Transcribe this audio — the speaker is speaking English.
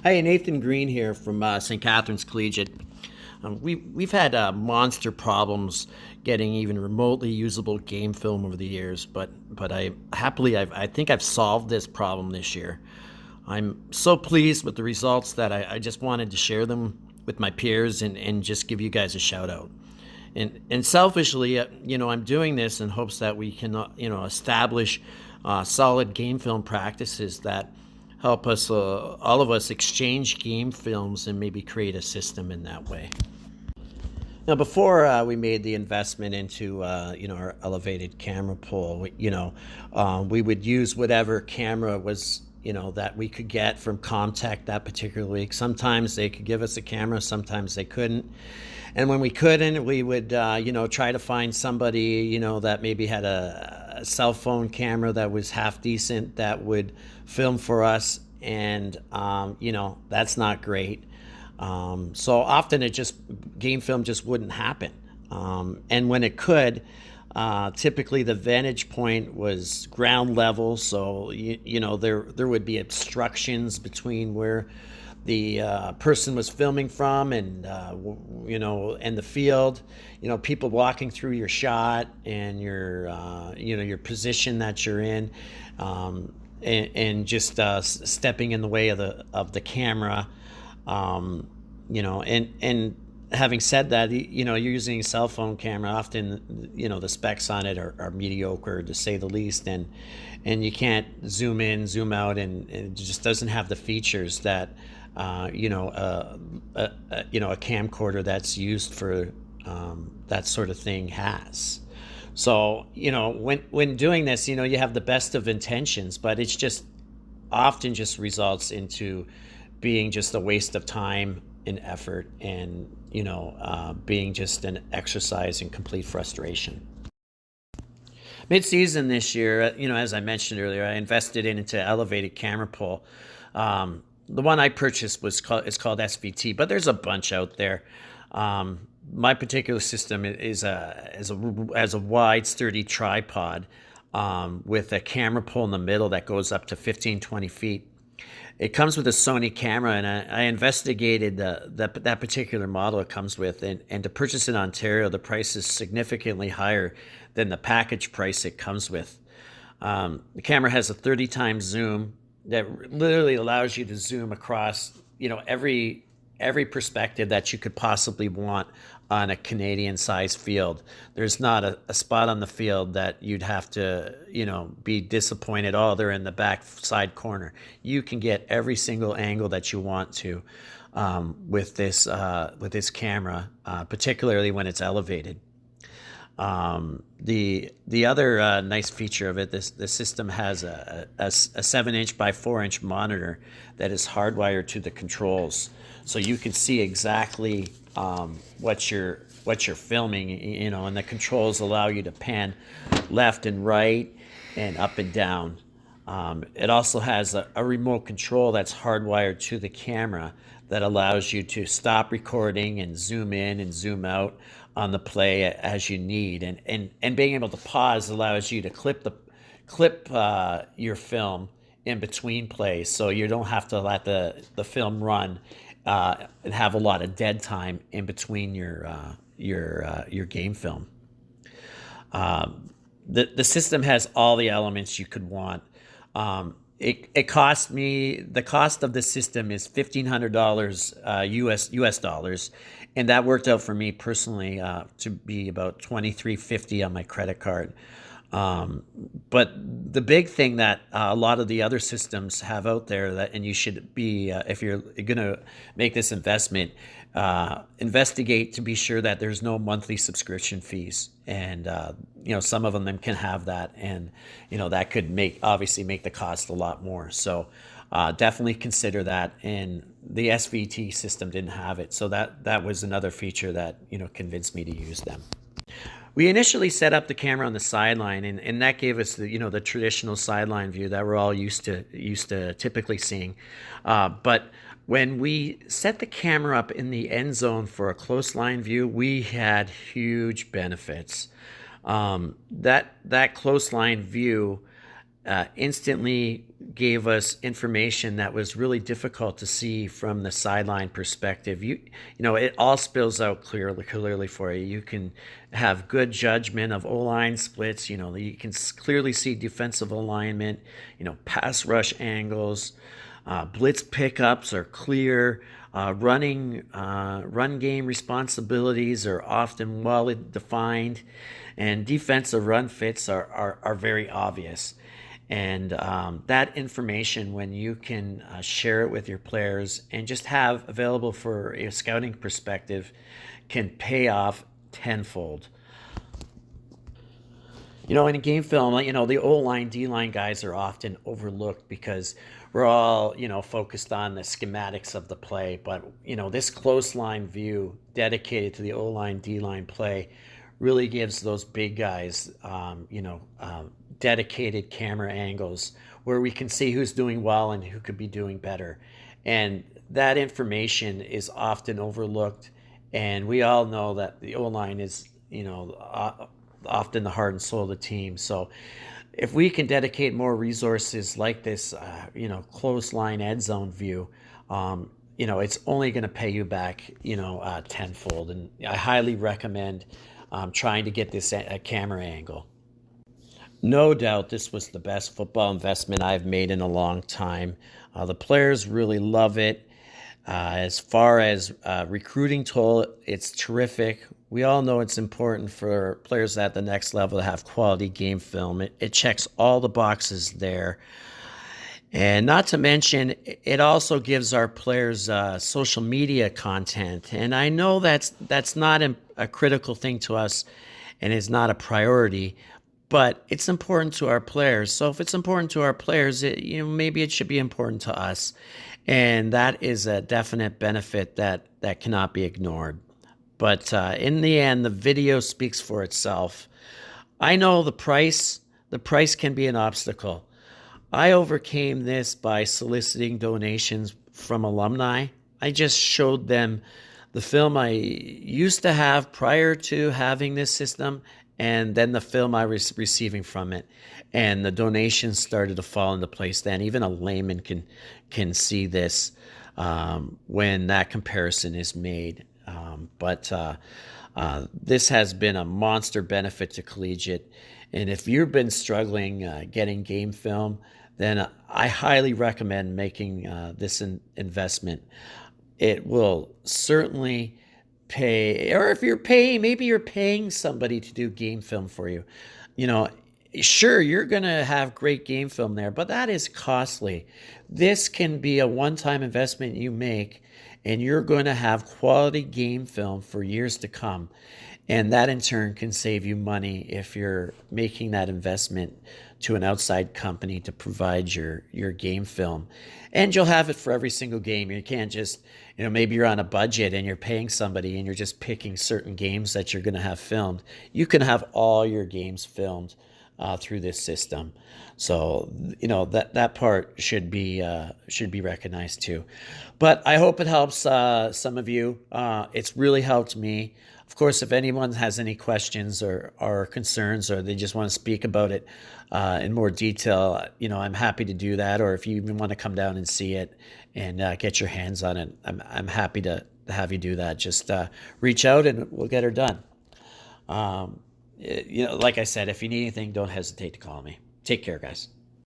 Hey, Nathan Green here from St. Catharines Collegiate. We've had monster problems getting even remotely usable game film over the years, but I think I've solved this problem this year. I'm so pleased with the results that I just wanted to share them with my peers and just give you guys a shout out. And selfishly, I'm doing this in hopes that we can, establish solid game film practices that help us, all of us, exchange game films and maybe create a system in that way. Now, before we made the investment into, our elevated camera pull, we would use whatever camera was, that we could get from Comtech that particular week. Sometimes they could give us a camera, sometimes they couldn't. And when we couldn't, we would, try to find somebody, that maybe had a cell phone camera that was half decent that would film for us. And, that's not great. So often game film just wouldn't happen. And when it could, typically the vantage point was ground level. So, there would be obstructions between where the person was filming from and the field, people walking through your shot and your position that you're in, and just stepping in the way of the camera. And having said that, you're using a cell phone camera. Often, the specs on it are mediocre to say the least, and you can't zoom in, zoom out, and it just doesn't have the features that, a camcorder that's used for that sort of thing has. So, when doing this, you have the best of intentions, but it's just often just results into being just a waste of time and effort and, being just an exercise in complete frustration. Mid-season this year, as I mentioned earlier, I invested into elevated camera pull. The one I purchased it's called SVT, but there's a bunch out there. My particular system is a wide, sturdy tripod with a camera pull in the middle that goes up to 15, 20 feet. It comes with a Sony camera, and I investigated that particular model it comes with, and to purchase in Ontario, the price is significantly higher than the package price it comes with. The camera has a 30 times zoom that literally allows you to zoom across, every perspective that you could possibly want on a Canadian-sized field. There's not a spot on the field that you'd have to, be disappointed. Oh, they're in the back side corner. You can get every single angle that you want to with this camera, particularly when it's elevated. The other nice feature of it, the system has a 7-inch by 4-inch monitor that is hardwired to the controls, so you can see exactly what you're filming, and the controls allow you to pan left and right and up and down. It also has a remote control that's hardwired to the camera that allows you to stop recording and zoom in and zoom out on the play as you need. And being able to pause allows you to clip your film in between plays, so you don't have to let the film run and have a lot of dead time in between your game film. The system has all the elements you could want. It cost me, the cost of the system is $1,500 US dollars, and that worked out for me personally to be about $2,350 on my credit card. But the big thing that a lot of the other systems have out there and you should be, if you're going to make this investment, investigate to be sure that there's no monthly subscription fees. And, some of them can have that, and, that could obviously make the cost a lot more. So definitely consider that. And the SVT system didn't have it. So that was another feature that, convinced me to use them. We initially set up the camera on the sideline, and that gave us the traditional sideline view that we're all used to typically seeing. But when we set the camera up in the end zone for a close line view, we had huge benefits. That close line view instantly gave us information that was really difficult to see from the sideline perspective. It all spills out clearly for you. You can have good judgment of O-line splits. You can clearly see defensive alignment. Pass rush angles, blitz pickups are clear. Run game responsibilities are often well defined, and defensive run fits are very obvious. And that information, when you can share it with your players and just have available for a scouting perspective, can pay off tenfold. In a game film, the O line, D line guys are often overlooked because we're all, focused on the schematics of the play. But, this close line view dedicated to the O line, D line play really gives those big guys, dedicated camera angles where we can see who's doing well and who could be doing better. And that information is often overlooked. And we all know that the O line is, often the heart and soul of the team. So if we can dedicate more resources like this, close line end zone view, it's only going to pay you back, tenfold. And I highly recommend trying to get this camera angle. No doubt this was the best football investment I've made in a long time. The players really love it. As far as recruiting tool, it's terrific. We all know it's important for players at the next level to have quality game film. It checks all the boxes there. And not to mention, it also gives our players social media content. And I know that's not a critical thing to us and is not a priority, but it's important to our players. So if it's important to our players, maybe it should be important to us. And that is a definite benefit that cannot be ignored. But in the end, the video speaks for itself. I know the price can be an obstacle. I overcame this by soliciting donations from alumni. I just showed them the film I used to have prior to having this system, and then the film I was receiving from it. And the donations started to fall into place then. Even a layman can see this when that comparison is made. But this has been a monster benefit to collegiate. And if you've been struggling getting game film, then I highly recommend making this investment. It will certainly pay, or if you're paying, maybe you're paying somebody to do game film for you. Sure, you're going to have great game film there, but that is costly. This can be a one-time investment you make, and you're going to have quality game film for years to come. And that in turn can save you money if you're making that investment to an outside company to provide your game film. And you'll have it for every single game. You can't just, maybe you're on a budget and you're paying somebody and you're just picking certain games that you're going to have filmed. You can have all your games filmed through this system. So, that part should be recognized too. But I hope it helps some of you. It's really helped me. Of course, if anyone has any questions or concerns, or they just want to speak about it in more detail, I'm happy to do that. Or if you even want to come down and see it and get your hands on it, I'm happy to have you do that. Just reach out and we'll get her done. Like I said, if you need anything, don't hesitate to call me. Take care, guys.